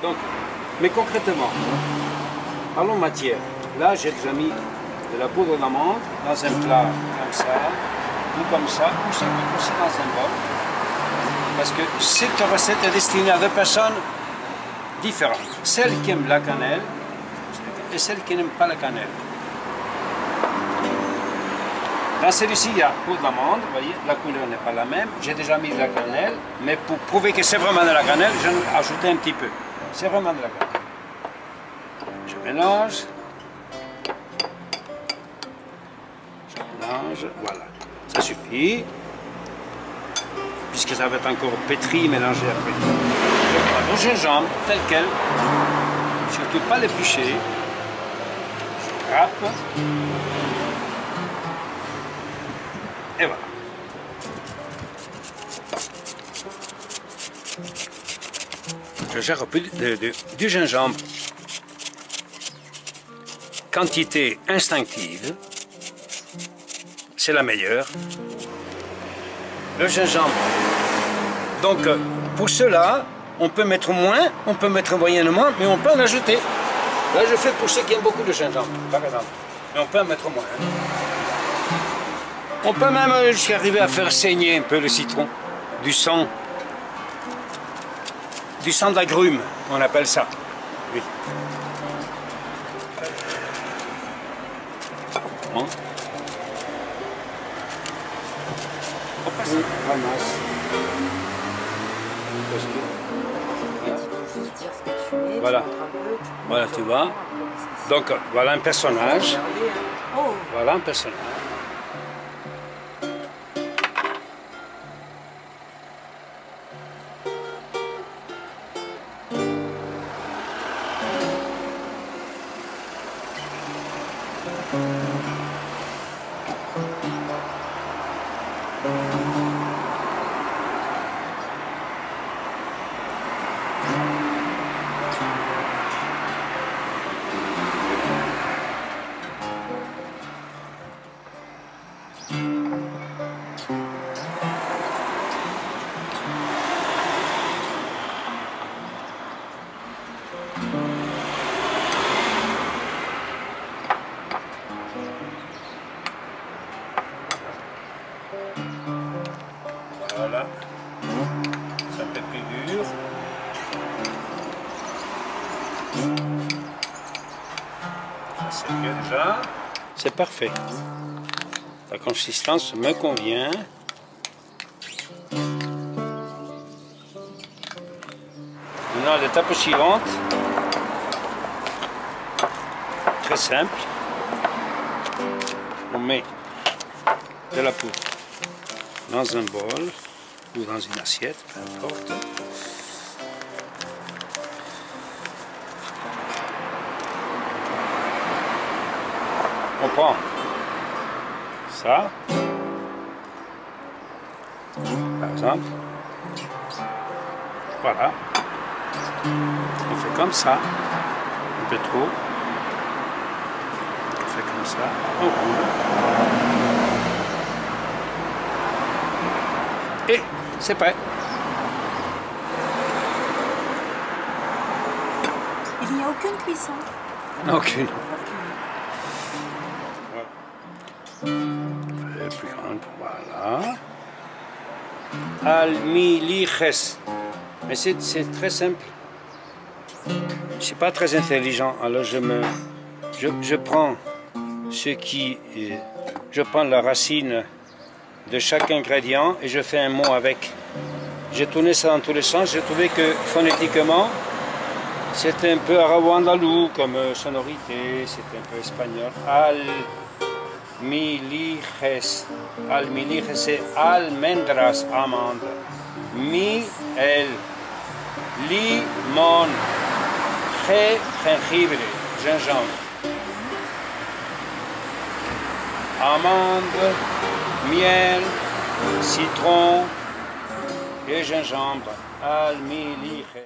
Donc, mais concrètement, parlons matière. Là, j'ai déjà mis de la poudre d'amande dans un plat comme ça, ou ça peut aussi dans un bol. Parce que cette recette est destinée à deux personnes différentes. Celle qui aime la cannelle et celle qui n'aime pas la cannelle. Dans celui-ci, il y a poudre d'amande, vous voyez, la couleur n'est pas la même. J'ai déjà mis de la cannelle, mais pour prouver que c'est vraiment de la cannelle, j'en ai ajouté un petit peu. C'est vraiment de la cannelle. Je mélange. Voilà, ça suffit, puisque ça va être encore pétri, mélangé après. Je prends le gingembre tel quel, surtout pas l'éplucher, je râpe, et voilà. Je gère un peu du gingembre, quantité instinctive. C'est la meilleure. Le gingembre. Donc, pour cela, on peut mettre moins, on peut mettre moyennement, mais on peut en ajouter. Là, je fais pour ceux qui aiment beaucoup le gingembre, par exemple. Mais on peut en mettre moins. On peut même jusqu'à arriver à faire saigner un peu le citron. Du sang. Du sang d'agrumes, on appelle ça. Oui. Bon. Ramasse. Voilà. Voilà, tu vois. Donc, voilà un personnage. Voilà un personnage. Voilà, ça fait plus dur. Ça c'est bien déjà. C'est parfait. La consistance me convient. Maintenant, l'étape suivante, très simple. On met de la poudre dans un bol ou dans une assiette, peu importe. On prend ça, par exemple. Voilà. On fait comme ça, un peu trop. On fait comme ça, on roule. Et c'est prêt. Il n'y a aucune cuisson. Aucune. Voilà. Plus grande, voilà. Almiliches. Mais c'est très simple. C'est pas très intelligent. Alors je prends je prends la racine de chaque ingrédient et je fais un mot avec. J'ai tourné ça dans tous les sens. J'ai trouvé que phonétiquement, c'était un peu arabo-andalou comme sonorité, c'était un peu espagnol. Almiliches. Almiliches, c'est almendras, amandes. Miel, limon, jengibre, gingembre. Amandes, miel, citron et gingembre. Almiliches.